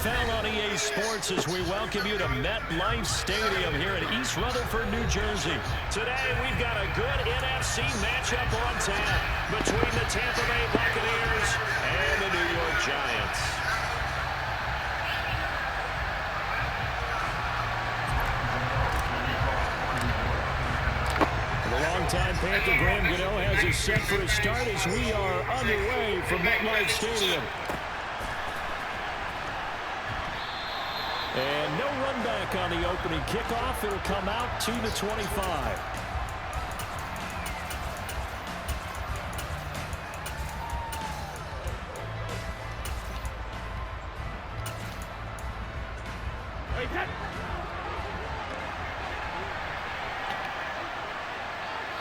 NFL on EA Sports as we welcome you to MetLife Stadium here in East Rutherford, New Jersey. Today, we've got a good NFC matchup on tap between the Tampa Bay Buccaneers and the New York Giants. The longtime Panther Graham Gano has us set for a start as we are underway from MetLife Stadium. And no run back on the opening kickoff. It'll come out to the 25.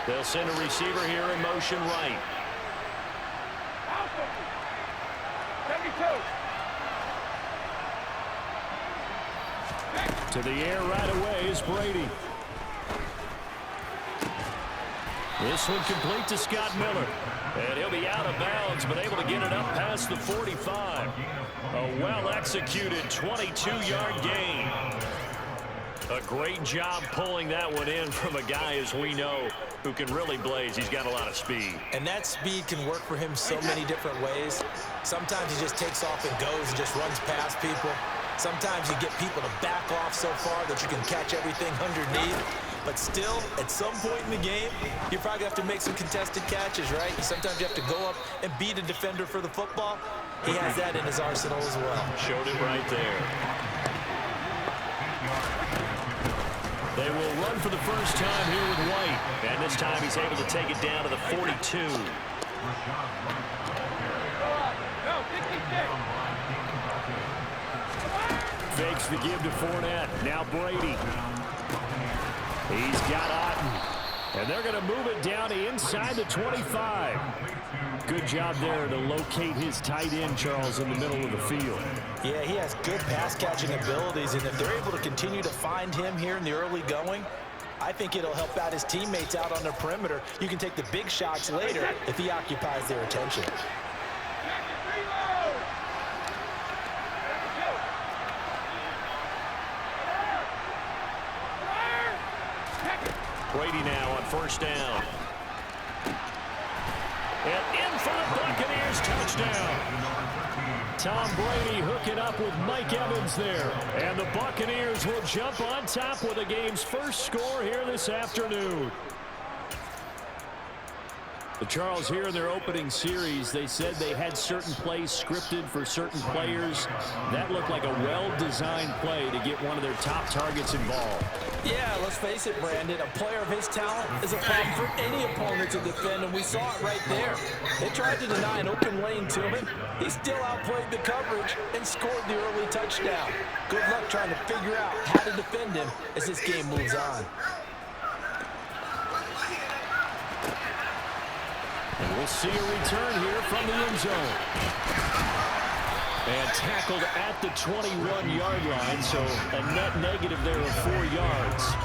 They'll send a receiver here in motion right. To the air right away is Brady. This one complete to Scott Miller. And he'll be out of bounds, but able to get it up past the 45. A well-executed 22-yard gain. A great job pulling that one in from a guy, as we know, who can really blaze. He's got a lot of speed. And that speed can work for him so many different ways. Sometimes he just takes off and goes and just runs past people. Sometimes you get people to back off so far that you can catch everything underneath. But still, at some point in the game, you probably have to make some contested catches, right? Sometimes you have to go up and beat a defender for the football. He has that in his arsenal as well. Showed it right there. They will run for the first time here with White. And this time he's able to take it down to the 42. Fakes the give to Fournette. Now Brady. He's got Otten. And they're going to move it down to inside the 25. Good job there to locate his tight end, Charles, in the middle of the field. Yeah, he has good pass-catching abilities, and if they're able to continue to find him here in the early going, I think it'll help out his teammates out on the perimeter. You can take the big shots later if he occupies their attention. Brady now on first down. And in for the Buccaneers, touchdown. Tom Brady hooking up with Mike Evans there. And the Buccaneers will jump on top with the game's first score here this afternoon. But Charles, here in their opening series, they said they had certain plays scripted for certain players. That looked like a well-designed play to get one of their top targets involved. Yeah, let's face it, Brandon. A player of his talent is a problem for any opponent to defend, and we saw it right there. They tried to deny an open lane to him. He still outplayed the coverage and scored the early touchdown. Good luck trying to figure out how to defend him as this game moves on. And we'll see a return here from the end zone. And tackled at the 21-yard line, so a net negative there of 4 yards.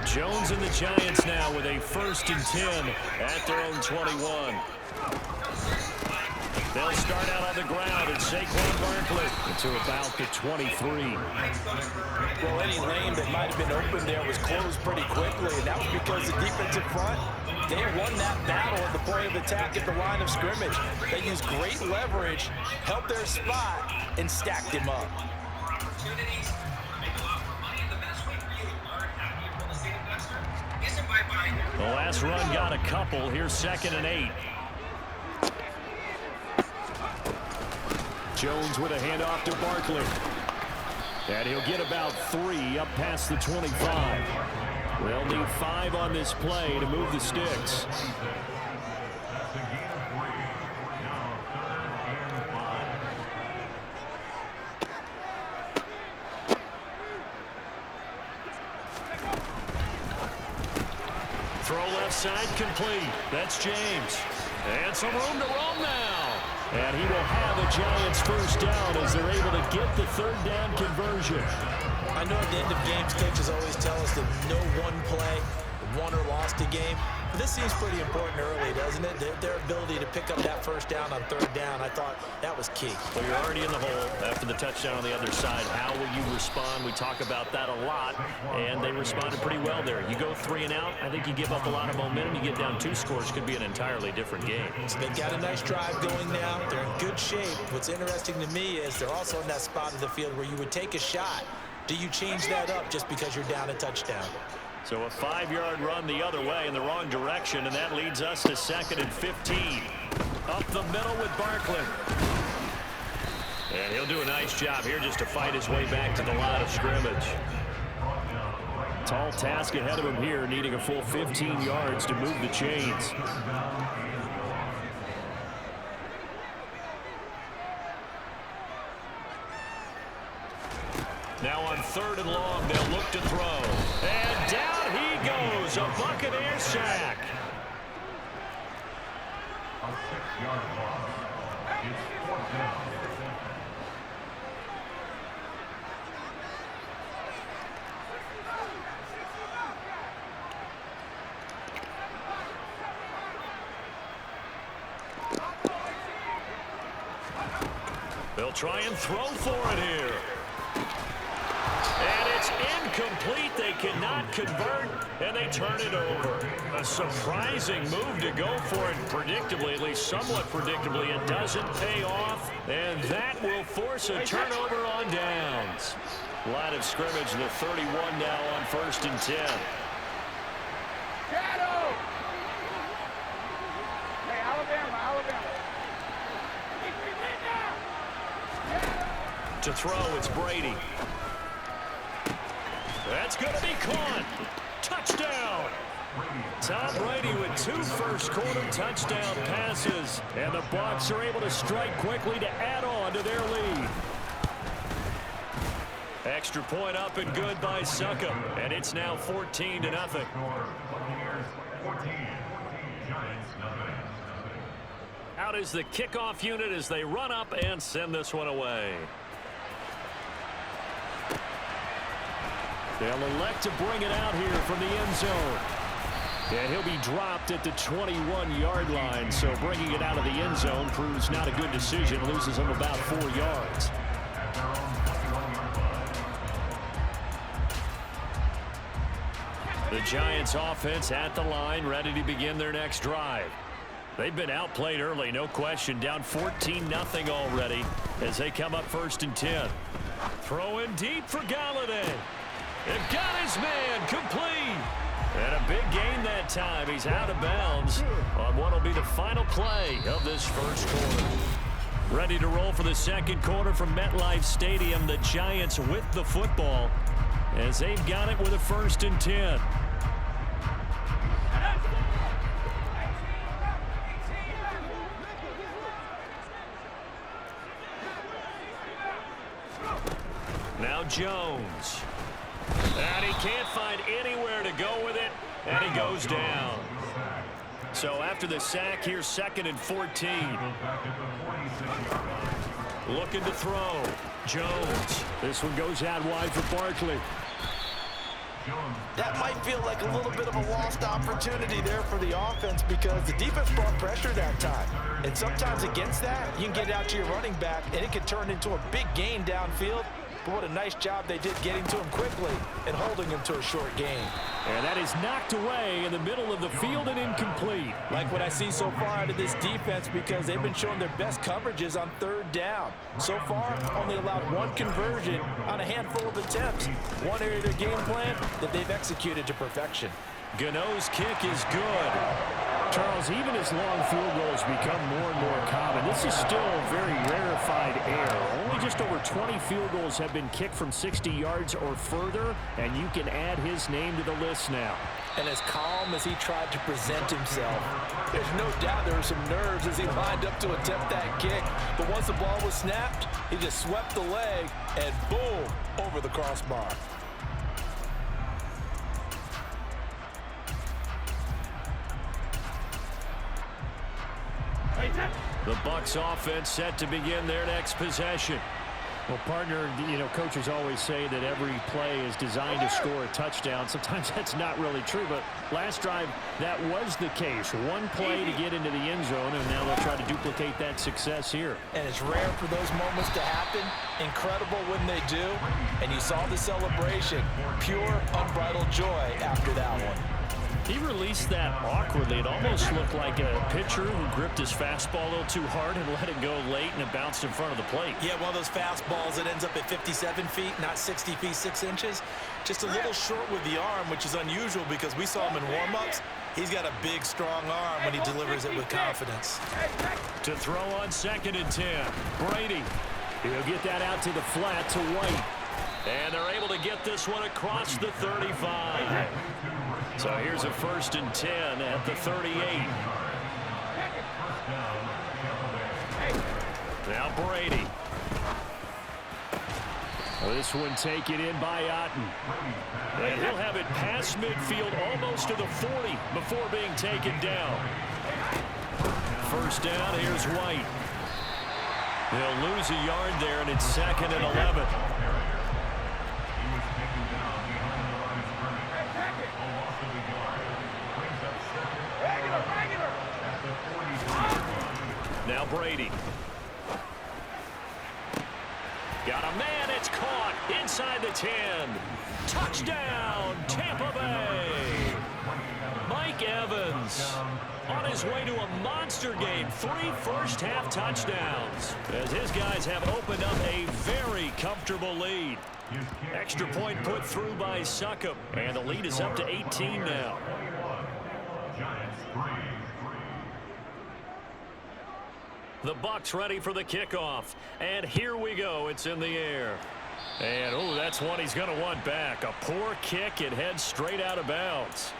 Jones and the Giants now with a 1st and 10 at their own 21. They'll start out on the ground, and Saquon Barkley to about the 23. Well, any lane that might have been open there was closed pretty quickly, and that was because the defensive front, they won that battle at the point of attack at the line of scrimmage. They used great leverage, helped their spot, and stacked him up. Isn't by buying The last run got a couple. Here's 2nd and 8. Jones with a handoff to Barkley. And he'll get about 3 up past the 25. They'll need 5 on this play to move the sticks. Throw left side complete. That's James. And some room to roam now. And he will have a Giants first down as they're able to get the 3rd down conversion. I know at the end of games, coaches always tell us that no one play won or lost a game. But this seems pretty important early, doesn't it? Their ability to pick up that first down on 3rd down, I thought that was key. Well, you're already in the hole after the touchdown on the other side. How will you respond? We talk about that a lot, and they responded pretty well there. You go 3 and out, I think you give up a lot of momentum. You get down 2 scores, could be an entirely different game. So they've got a nice drive going now. They're in good shape. What's interesting to me is they're also in that spot of the field where you would take a shot. Do you change that up just because you're down a touchdown? So a 5-yard run the other way in the wrong direction, and that leads us to 2nd and 15. Up the middle with Barkley. And he'll do a nice job here just to fight his way back to the line of scrimmage. Tall task ahead of him here, needing a full 15 yards to move the chains. Now on 3rd and long, they'll look to throw. And down he goes, a Buccaneer sack. A 6-yard loss. It's 4th down. They'll try and throw for it here. And it's incomplete. They cannot convert, and they turn it over. A surprising move to go for it predictably, at least somewhat predictably. It doesn't pay off, and that will force a turnover on downs. Line of scrimmage, the 31 now on 1st and 10. Shadow! Hey, Alabama. To throw, it's Brady. That's going to be caught. Touchdown. Tom Brady with 2 first-quarter touchdown passes. And the Bucs are able to strike quickly to add on to their lead. Extra point up and good by Succop. And it's now 14-0. Out is the kickoff unit as they run up and send this one away. They'll elect to bring it out here from the end zone. And he'll be dropped at the 21-yard line, so bringing it out of the end zone proves not a good decision, loses him about 4 yards. The Giants offense at the line, ready to begin their next drive. They've been outplayed early, no question, down 14-0 already as they come up 1st and 10. Throwing deep for Galladay. It got his man complete. And a big gain that time. He's out of bounds on what will be the final play of this first quarter. Ready to roll for the second quarter from MetLife Stadium. The Giants with the football as they've got it with a 1st and 10. Now Jones. And he can't find anywhere to go with it, and he goes down. So after the sack, here's 2nd and 14. Looking to throw. Jones. This one goes out wide for Barkley. That might feel like a little bit of a lost opportunity there for the offense because the defense brought pressure that time. And sometimes against that, you can get it out to your running back, and it can turn into a big gain downfield. But what a nice job they did getting to him quickly and holding him to a short gain. And that is knocked away in the middle of the field and incomplete. Like what I see so far out of this defense because they've been showing their best coverages on 3rd down. So far, only allowed 1 conversion on a handful of attempts. One area of their game plan that they've executed to perfection. Gano's kick is good. Charles, even as long field goals become more and more common, this is still a very rarefied air. Only just over 20 field goals have been kicked from 60 yards or further, and you can add his name to the list now. And as calm as he tried to present himself, there's no doubt there were some nerves as he lined up to attempt that kick. But once the ball was snapped, he just swept the leg and boom, over the crossbar. The Bucs offense set to begin their next possession. Well, partner, coaches always say that every play is designed to score a touchdown. Sometimes that's not really true, but last drive, that was the case. One play to get into the end zone, and now they'll try to duplicate that success here. And it's rare for those moments to happen. Incredible when they do. And you saw the celebration. Pure, unbridled joy after that one. He released that awkwardly. It almost looked like a pitcher who gripped his fastball a little too hard and let it go late, and it bounced in front of the plate. Yeah, one of those fastballs that ends up at 57 feet, not 60 feet, 6 inches. Just a little short with the arm, which is unusual because we saw him in warm-ups. He's got a big, strong arm when he delivers it with confidence. To throw on 2nd and 10. Brady. He'll get that out to the flat to White. And they're able to get this one across the 35. So here's a 1st and 10 at the 38. Now Brady. This one taken in by Otten. And he'll have it past midfield almost to the 40 before being taken down. 1st down, here's White. They'll lose a yard there, and it's 2nd and 11. Now Brady. Got a man, it's caught inside the 10. Touchdown, Tampa Bay. Mike Evans on his way to a monster game. 3 first-half touchdowns as his guys have opened up a very comfortable lead. Extra point put through by Succop, and the lead is up to 18 now. The Bucs ready for the kickoff, and here we go. It's in the air. And, oh, that's one he's going to want back. A poor kick. It heads straight out of bounds.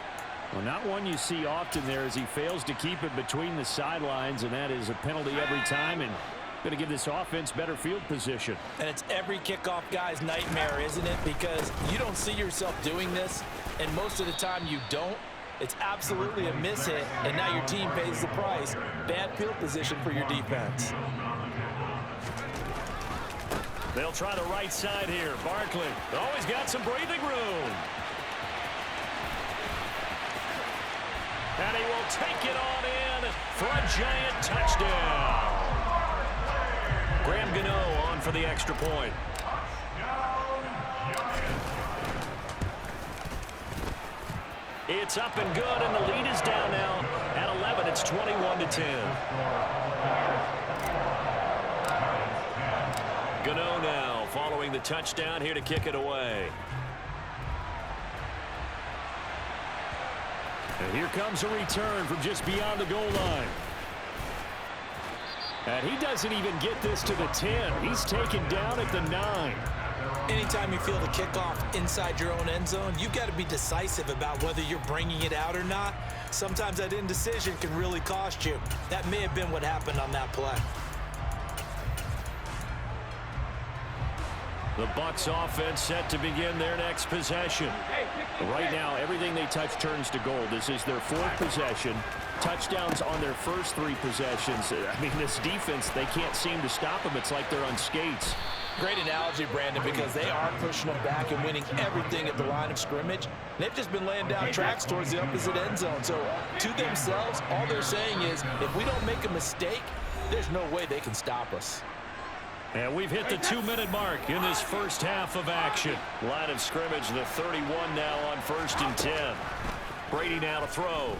Well, not one you see often there as he fails to keep it between the sidelines, and that is a penalty every time, and going to give this offense better field position. And it's every kickoff guy's nightmare, isn't it? Because you don't see yourself doing this, and most of the time you don't. It's absolutely a mishit, and now your team pays the price. Bad field position for your defense. They'll try the right side here. Barkley always got some breathing room. And he will take it on in for a giant touchdown. Graham Gano on for the extra point. It's up and good, and the lead is down now at 11. It's 21-10. Gano now following the touchdown here to kick it away. And here comes a return from just beyond the goal line. And he doesn't even get this to the 10. He's taken down at the 9. Anytime you feel the kickoff inside your own end zone, you've got to be decisive about whether you're bringing it out or not. Sometimes that indecision can really cost you. That may have been what happened on that play. The Bucs offense set to begin their next possession. Right now, everything they touch turns to gold. This is their 4th possession. Touchdowns on their first 3 possessions. I mean, this defense, they can't seem to stop them. It's like they're on skates. Great analogy, Brandon, because they are pushing them back and winning everything at the line of scrimmage. They've just been laying down tracks towards the opposite end zone. So to themselves, all they're saying is, if we don't make a mistake, there's no way they can stop us. And we've hit the 2-minute mark in this first half of action. Line of scrimmage, the 31 now on 1st and 10. Brady now to throw.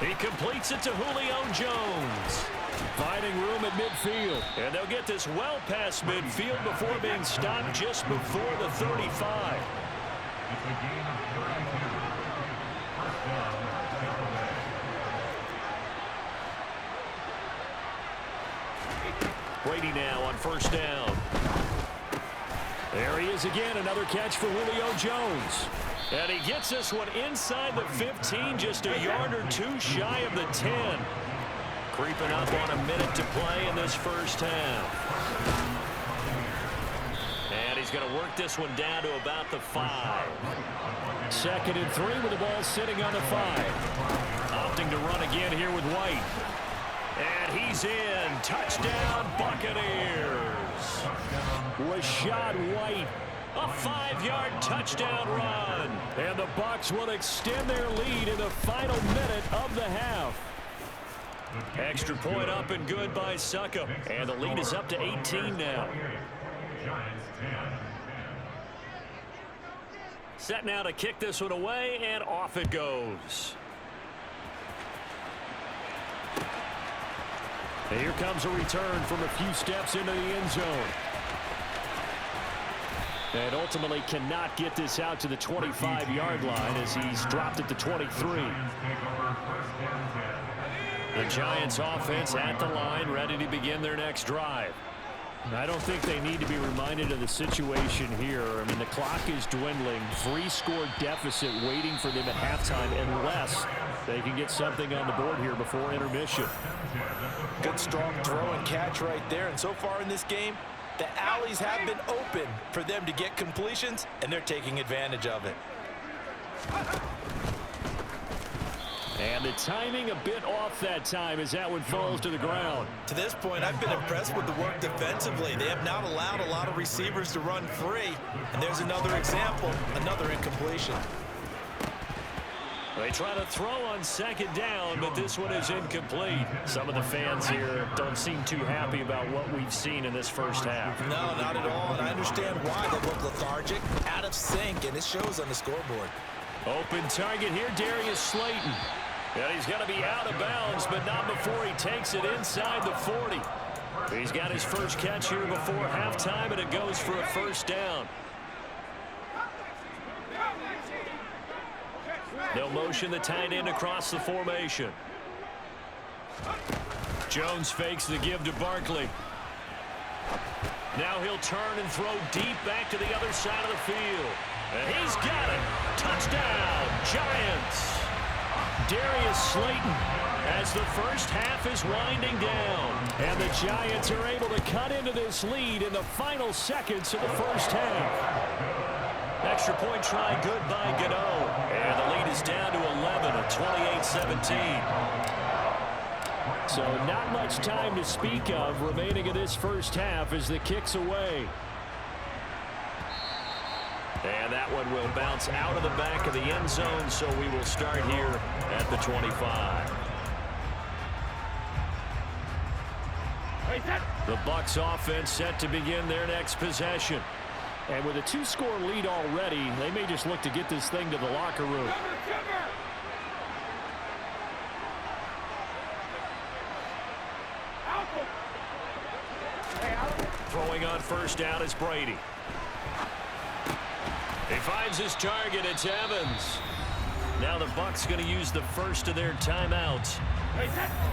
He completes it to Julio Jones. Finding room at midfield. And they'll get this well past midfield before being stopped just before the 35. Brady now on first down. There he is again, another catch for Julio Jones. And he gets this one inside the 15, just a yard or two shy of the 10. Creeping up on a minute to play in this first half. And he's going to work this one down to about the 5. 2nd and 3 with the ball sitting on the 5. Opting to run again here with White. And he's in. Touchdown, Buccaneers. Rashad White. A 5-yard touchdown run. And the Bucs will extend their lead in the final minute of the half. Extra point up and good by Succop. And the lead is up to 18 now. Set now to kick this one away, and off it goes. And here comes a return from a few steps into the end zone. And ultimately cannot get this out to the 25-yard line as he's dropped it to 23. The Giants offense at the line, ready to begin their next drive. I don't think they need to be reminded of the situation here. I mean, the clock is dwindling. 3-score deficit waiting for them at halftime unless they can get something on the board here before intermission. Good strong throw and catch right there. And so far in this game, the alleys have been open for them to get completions, and they're taking advantage of it. And the timing a bit off that time as that one falls to the ground. To this point, I've been impressed with the work defensively. They have not allowed a lot of receivers to run free. And there's another example, another incompletion. They try to throw on 2nd down, but this one is incomplete. Some of the fans here don't seem too happy about what we've seen in this first half. No, not at all. And I understand why. They look lethargic, out of sync, and it shows on the scoreboard. Open target here, Darius Slayton. And he's going to be out of bounds, but not before he takes it inside the 40. He's got his first catch here before halftime, and it goes for a first down. They'll motion the tight end across the formation. Jones fakes the give to Barkley. Now he'll turn and throw deep back to the other side of the field. And he's got it. Touchdown, Giants. Darius Slayton as the first half is winding down. And the Giants are able to cut into this lead in the final seconds of the first half. Extra point try good by Gano. And the lead is down to 11 at 28-17. So not much time to speak of remaining in this first half as the kick's away. And that one will bounce out of the back of the end zone, so we will start here at the 25. The Bucs offense set to begin their next possession. And with a 2-score lead already, they may just look to get this thing to the locker room. Throwing on first down is Brady. He finds his target. It's Evans. Now the Bucs going to use the first of their timeouts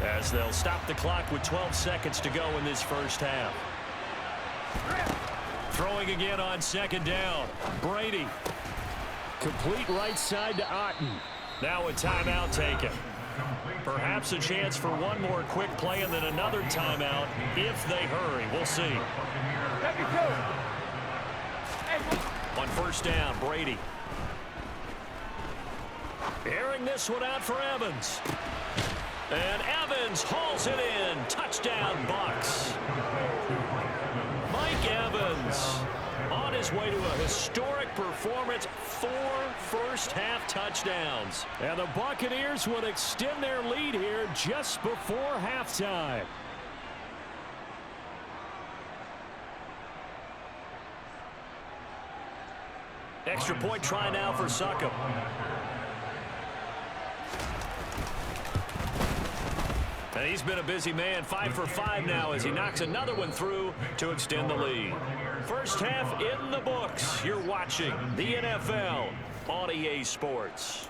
as they'll stop the clock with 12 seconds to go in this first half. Throwing again on 2nd down. Brady. Complete right side to Otten. Now a timeout taken. Perhaps a chance for one more quick play and then another timeout if they hurry. We'll see. On first down, Brady. Airing this one out for Evans. And Evans hauls it in. Touchdown, Bucs. Mike Evans on his way to a historic performance. 4 first-half touchdowns. And the Buccaneers will extend their lead here just before halftime. Extra point try now for Succop. And he's been a busy man. 5 for 5 now as he knocks another one through to extend the lead. First half in the books. You're watching the NFL on EA Sports.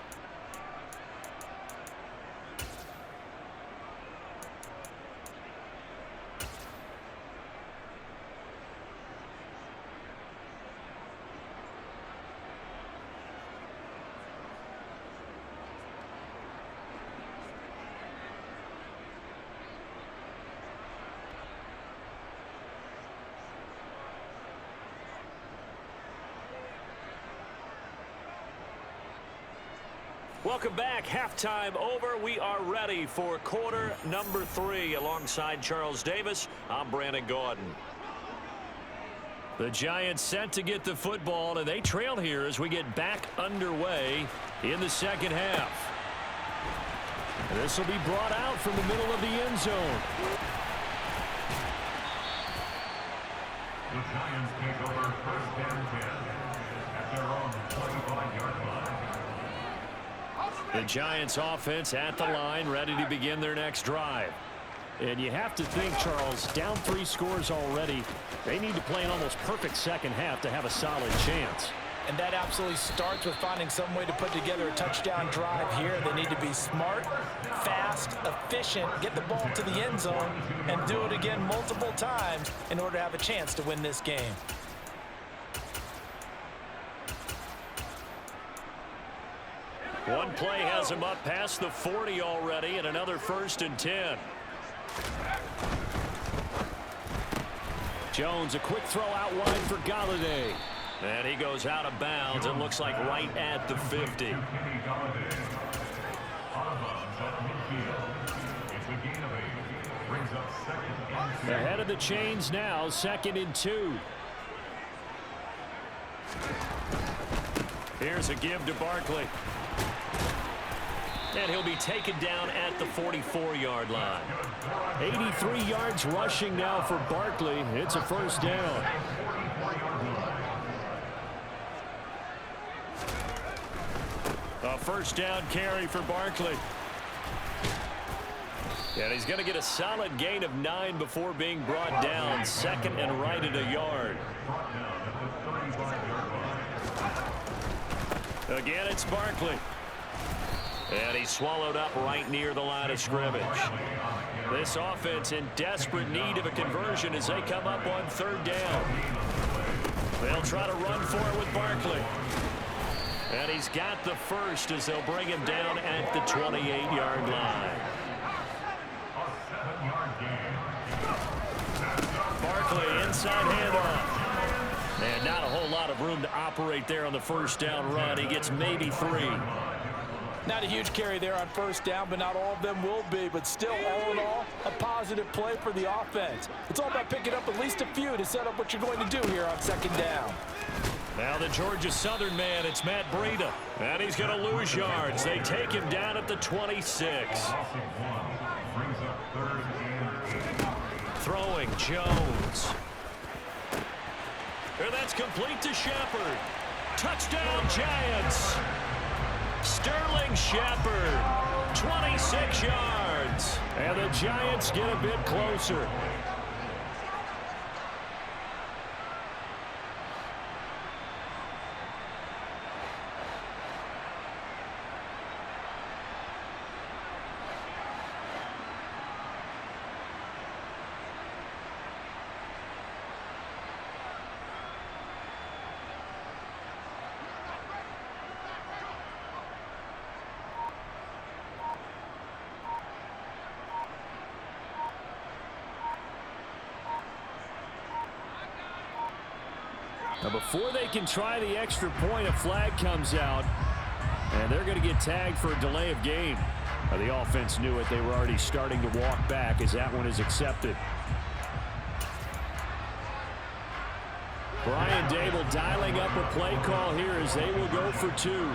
Welcome back. Halftime over. We are ready for quarter number 3. Alongside Charles Davis, I'm Brandon Gordon. The Giants set to get the football, and they trail here as we get back underway in the second half. This will be brought out from the middle of the end zone. The Giants take over first down 10 at their own 25-yard line. The Giants offense at the line, ready to begin their next drive. And you have to think, Charles, down 3 scores already. They need to play an almost perfect second half to have a solid chance. And that absolutely starts with finding some way to put together a touchdown drive here. They need to be smart, fast, efficient, get the ball to the end zone, and do it again multiple times in order to have a chance to win this game. One play has him up past the 40 already, and another 1st and 10. Jones, a quick throw out wide for Galladay. And he goes out of bounds. It looks like right at the 50. Ahead of the chains now, 2nd and 2. Here's a give to Barkley. And he'll be taken down at the 44-yard line. 83 yards rushing now for Barkley. It's a 1st down. A 1st down carry for Barkley. And he's going to get a solid gain of 9 before being brought down. 2nd and right at a yard. Again, it's Barkley. And he's swallowed up right near the line of scrimmage. This offense in desperate need of a conversion as they come up on 3rd down. They'll try to run for it with Barkley. And he's got the 1st as they'll bring him down at the 28-yard line. Barkley inside handoff. And not a whole lot of room to operate there on the 1st down run. He gets maybe 3. Not a huge carry there on 1st down, but not all of them will be. But still, all in all, a positive play for the offense. It's all about picking up at least a few to set up what you're going to do here on 2nd down. Now the Georgia Southern man, it's Matt Breida. And he's going to lose yards. They take him down at the 26. Throwing Jones. And that's complete to Shepard. Touchdown, Giants. Sterling Shepard, 26 yards. And the Giants get a bit closer. Now before they can try the extra point, a flag comes out, and they're going to get tagged for a delay of game. Now, the offense knew it. They were already starting to walk back as that one is accepted. Brian Dable dialing up a play call here as they will go for 2.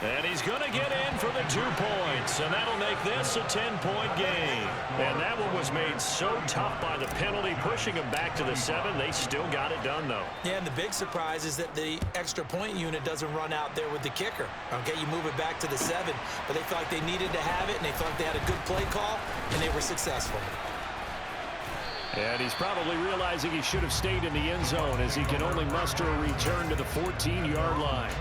And he's going to get in for the 2 points, and that'll make this a 10-point game. And that one was made so tough by the penalty, pushing them back to the 7. They still got it done, though. Yeah, and the big surprise is that the extra point unit doesn't run out there with the kicker. Okay, you move it back to the 7, but they felt like they needed to have it, and they felt like they had a good play call, and they were successful. And he's probably realizing he should have stayed in the end zone as he can only muster a return to the 14-yard line.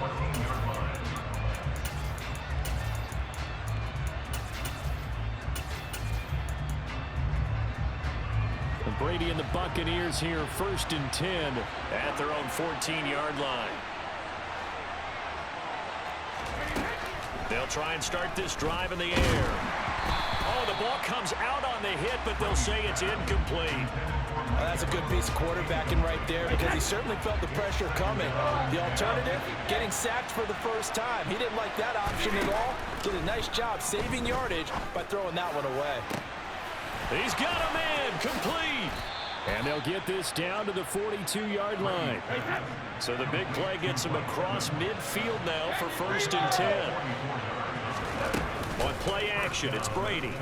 Brady and the Buccaneers here, 1st and 10 at their own 14-yard line. They'll try and start this drive in the air. Oh, the ball comes out on the hit, but they'll say it's incomplete. Well, that's a good piece of quarterbacking right there because he certainly felt the pressure coming. The alternative, getting sacked for the first time. He didn't like that option at all. Did a nice job saving yardage by throwing that one away. He's got a man complete. And they'll get this down to the 42-yard line. So the big play gets him across midfield now for 1st and 10. On play action, it's Brady.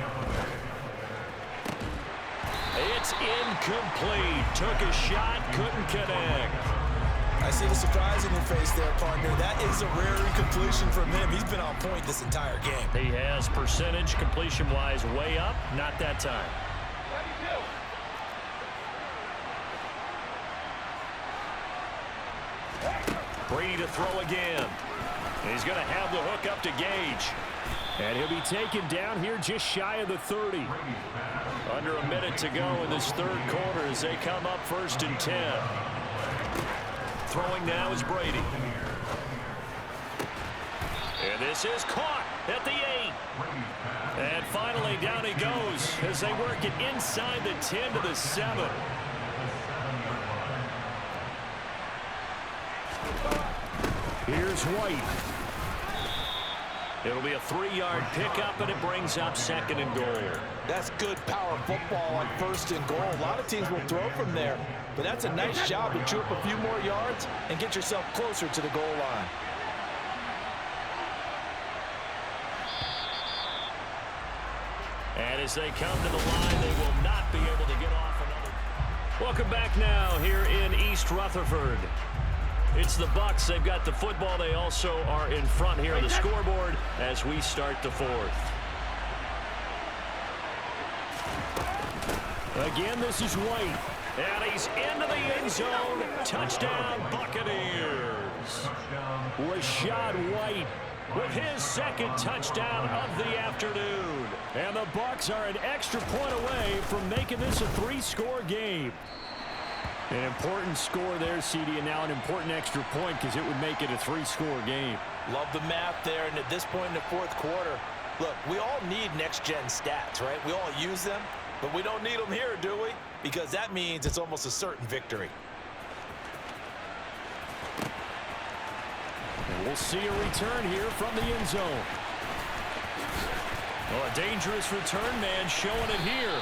It's incomplete. Took a shot, couldn't connect. I see the surprise in your face there, partner. That is a rare incompletion from him. He's been on point this entire game. He has percentage completion-wise way up, not that time. Brady to throw again. He's going to have the hook up to Gage. And he'll be taken down here just shy of the 30. Under a minute to go in this third quarter as they come up 1st and 10. Throwing now is Brady. And this is caught at the 8. And finally down he goes as they work it inside the 10 to the 7. Here's White. It'll be a 3-yard pickup, and it brings up 2nd and goal. That's good power football on 1st and goal. A lot of teams will throw from there, but that's a nice job to chew up a few more yards and get yourself closer to the goal line. And as they come to the line, they will not be able to get off another. Welcome back now here in East Rutherford. It's the Bucs. They've got the football. They also are in front here on the scoreboard as we start the 4th. Again, this is White. And he's into the end zone. Touchdown, Buccaneers. Rashad White with his 2nd touchdown of the afternoon. And the Bucs are an extra point away from making this a 3-score game. An important score there, CD, and now an important extra point because it would make it a 3-score game. Love the math there, and at this point in the 4th quarter, look, we all need next-gen stats, right? We all use them, but we don't need them here, do we? Because that means it's almost a certain victory. And we'll see a return here from the end zone. Well, a dangerous return man showing it here.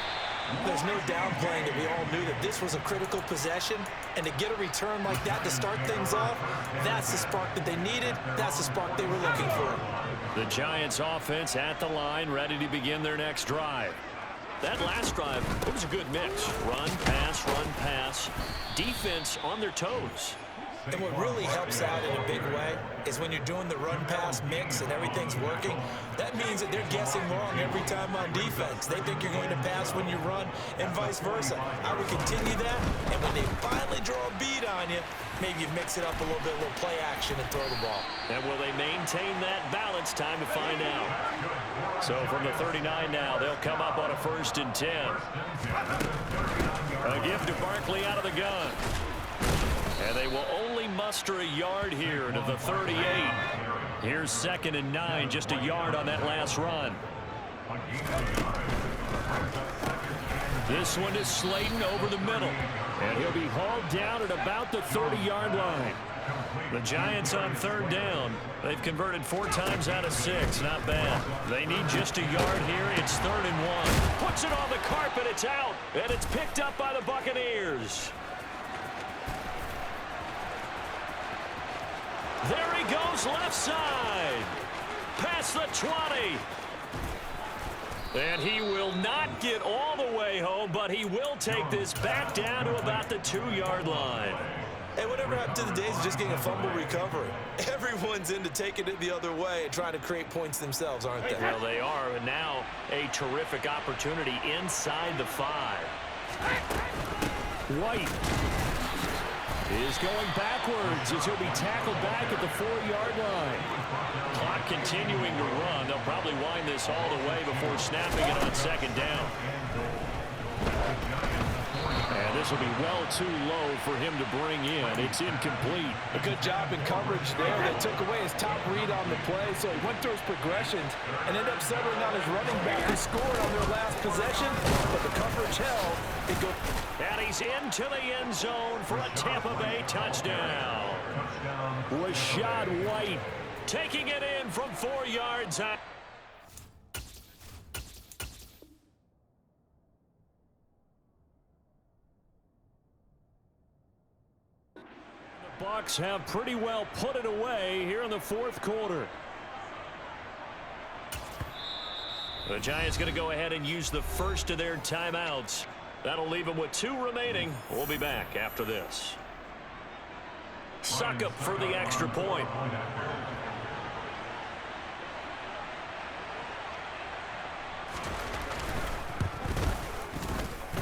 There's no downplaying that we all knew that this was a critical possession, and to get a return like that to start things off, that's the spark that they needed. That's the spark they were looking for. The Giants offense at the line, ready to begin their next drive. That last drive, it was a good mix. Run, pass, defense on their toes. And what really helps out in a big way is when you're doing the run-pass mix and everything's working, that means that they're guessing wrong every time on defense. They think you're going to pass when you run and vice versa. I would continue that, and when they finally draw a bead on you, maybe you mix it up a little bit, a little play action and throw the ball. And will they maintain that balance? Time to find out. So from the 39 now, they'll come up on a 1st and 10. A give to Barkley out of the gun. And they will only muster a yard here to the 38. Here's 2nd and 9, just a yard on that last run. This one is Slayton over the middle. And he'll be hauled down at about the 30-yard line. The Giants on 3rd down. They've converted 4 times out of 6. Not bad. They need just a yard here. It's 3rd and 1. Puts it on the carpet. It's out. And it's picked up by the Buccaneers. There he goes left side. Past the 20. And he will not get all the way home, but he will take this back down to about the 2-yard line. Hey, whatever happened to the days of just getting a fumble recovery? Everyone's into taking it the other way and trying to create points themselves, aren't they? Well, they are, and now a terrific opportunity inside the 5. White is going backwards as he'll be tackled back at the 4-yard line. Clock continuing to run. They'll probably wind this all the way before snapping it on 2nd down. And this will be well too low for him to bring in. It's incomplete. A good job in coverage there. They took away his top read on the play, so he went through his progressions and ended up settling on his running back who scored on their last possession, but the coverage held. And he's into the end zone for a Tampa Bay touchdown. Rashad White taking it in from 4 yards out. The Bucs have pretty well put it away here in the fourth quarter. The Giants going to go ahead and use the first of their timeouts. That'll leave them with 2 remaining. We'll be back after this. Succop for the extra point.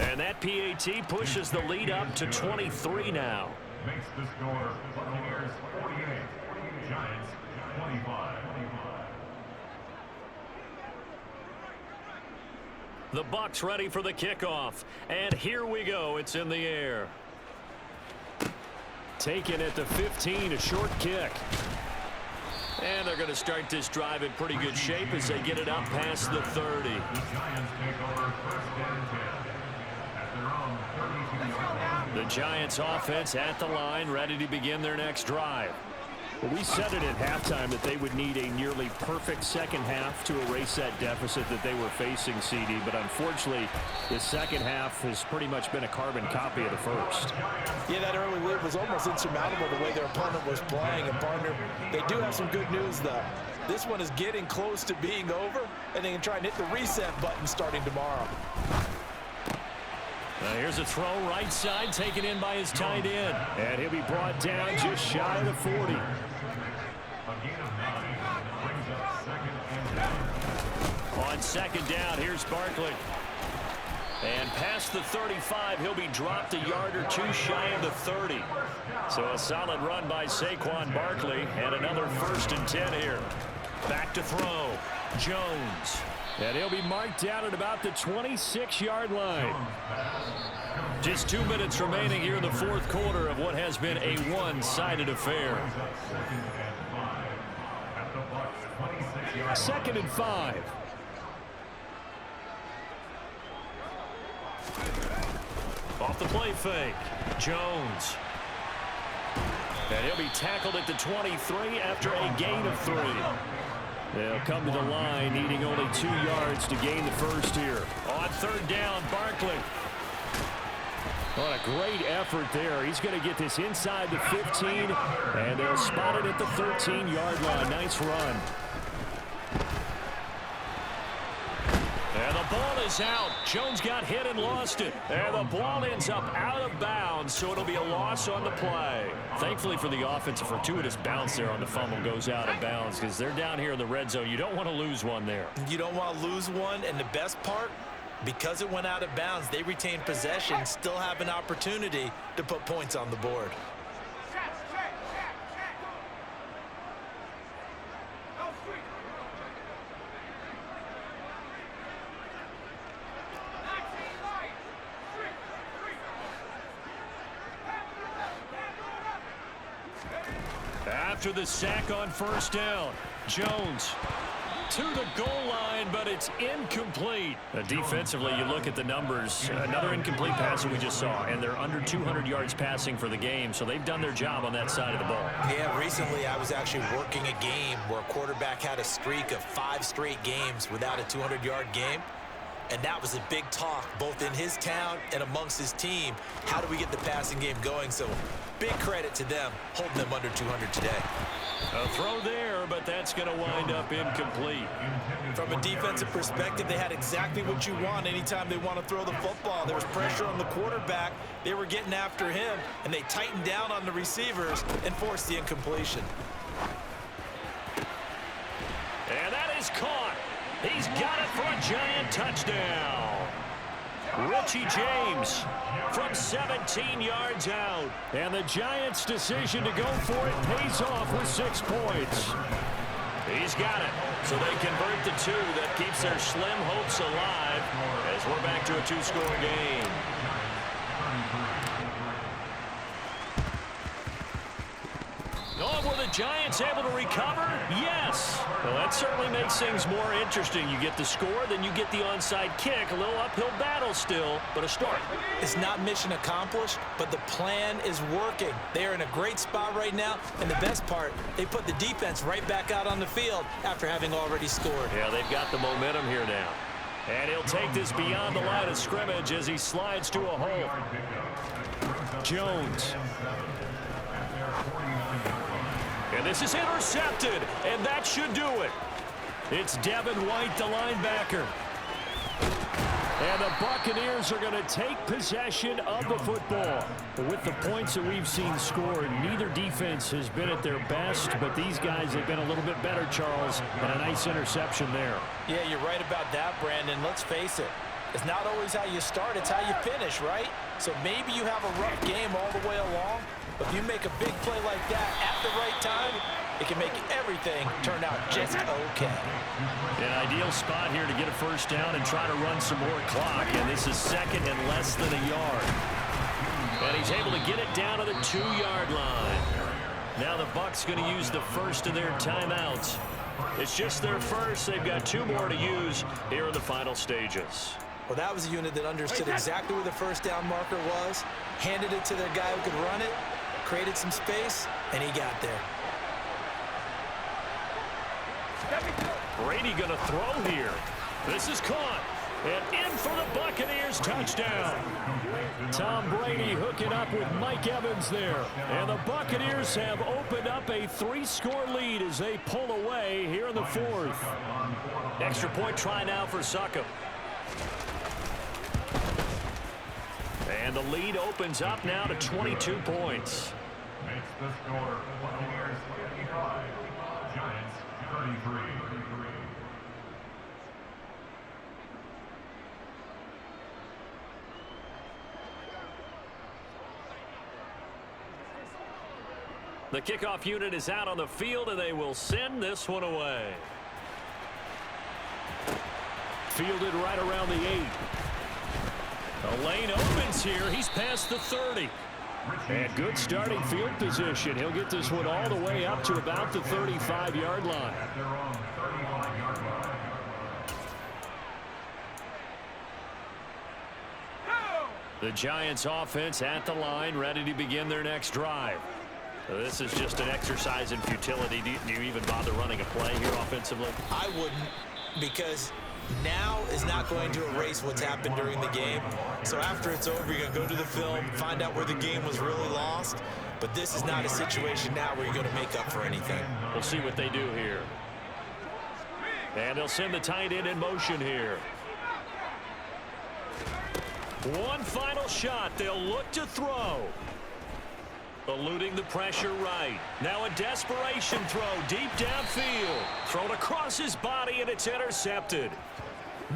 And that PAT pushes the lead up to 23 now. Makes the score Buccaneers 48, Giants 25. The Bucs ready for the kickoff. And here we go. It's in the air. Taken at the 15, a short kick. And they're going to start this drive in pretty good shape as they get it up past the 30. The Giants take over first and 10 at their own 32-yard line. The Giants offense at the line, ready to begin their next drive. Well, we said it at halftime that they would need a nearly perfect second half to erase that deficit that they were facing, CD. But unfortunately, the second half has pretty much been a carbon copy of the first. Yeah, that early lead was almost insurmountable the way their opponent was playing. And, partner, they do have some good news, though. This one is getting close to being over, and they can try and hit the reset button starting tomorrow. Here's a throw right side taken in by his tight end. And he'll be brought down just shy of the 40. On second down, here's Barkley. And past the 35, he'll be dropped a yard or 2 shy of the 30. So a solid run by Saquon Barkley, and another 1st and 10 here. Back to throw, Jones. And he'll be marked down at about the 26-yard line. Just 2 minutes remaining here in the fourth quarter of what has been a one-sided affair. 2nd and 5. Off the play fake, Jones. And he'll be tackled at the 23 after a gain of 3. They'll come to the line, needing only 2 yards to gain the first here. On third down, Barkley. What a great effort there. He's going to get this inside the 15, and they'll spot it at the 13-yard line. Nice run. And the ball is out. Jones got hit and lost it. And the ball ends up out of bounds, so it'll be a loss on the play. Thankfully for the offense, a fortuitous bounce there on the fumble goes out of bounds because they're down here in the red zone. You don't want to lose one there. You don't want to lose one, and the best part, because it went out of bounds, they retain possession, still have an opportunity to put points on the board. After the sack on first down, Jones to the goal line, but it's incomplete. Defensively, you look at the numbers. Another incomplete pass that we just saw, and they're under 200 yards passing for the game, so they've done their job on that side of the ball. Yeah, recently I was actually working a game where a quarterback had a streak of 5 straight games without a 200-yard game. And that was a big talk, both in his town and amongst his team. How do we get the passing game going? So big credit to them, holding them under 200 today. A throw there, but that's going to wind up incomplete. From a defensive perspective, they had exactly what you want anytime they want to throw the football. There was pressure on the quarterback. They were getting after him, and they tightened down on the receivers and forced the incompletion. And that is caught. He's got it for a Giant touchdown. Richie James from 17 yards out. And the Giants' decision to go for it pays off with 6 points. He's got it. So they convert the 2. That keeps their slim hopes alive as we're back to a 2-score game. Giants able to recover? Yes. Well, that certainly makes things more interesting. You get the score, then you get the onside kick. A little uphill battle still, but a start. It's not mission accomplished, but the plan is working. They are in a great spot right now, and the best part, they put the defense right back out on the field after having already scored. Yeah, they've got the momentum here now. And he'll take this beyond the line of scrimmage as he slides to a hole. Jones. And this is intercepted, and that should do it. It's Devin White, the linebacker. And the Buccaneers are going to take possession of the football. With the points that we've seen scored, neither defense has been at their best, but these guys have been a little bit better, Charles, and a nice interception there. Yeah, you're right about that, Brandon. Let's face it. It's not always how you start, it's how you finish, right? So maybe you have a rough game all the way along, but if you make a big play like that at the right time, it can make everything turn out just okay. An ideal spot here to get a first down and try to run some more clock, and this is second and less than a yard. And he's able to get it down to the 2-yard line. Now the Bucs going to use the first of their timeouts. It's just their first. They've got 2 more to use here in the final stages. Well, that was a unit that understood exactly where the first down marker was, handed it to their guy who could run it, created some space, and he got there. Brady going to throw here. This is caught. And in for the Buccaneers, touchdown. Tom Brady hooking up with Mike Evans there. And the Buccaneers have opened up a 3-score lead as they pull away here in the 4th. Extra point try now for Succop. And the lead opens up now to 22 points. Makes the score Buccaneers 55, Giants 33. The kickoff unit is out on the field, and they will send this one away. Fielded right around the 8. The lane opens here. He's past the 30. And good starting field position. He'll get this one all the way up to about the 35-yard line. At their own 35-yard line. The Giants offense at the line, ready to begin their next drive. So this is just an exercise in futility. Do you even bother running a play here offensively? I wouldn't, because now is not going to erase what's happened during the game. So after it's over, you're going to go to the film, find out where the game was really lost. But this is not a situation now where you're going to make up for anything. We'll see what they do here. And they'll send the tight end in motion here. One final shot. They'll look to throw. Eluding the pressure right. Now a desperation throw deep downfield. Thrown across his body, and it's intercepted.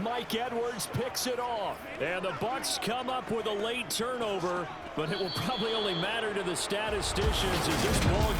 Mike Edwards picks it off. And the Bucs come up with a late turnover, but it will probably only matter to the statisticians as this ball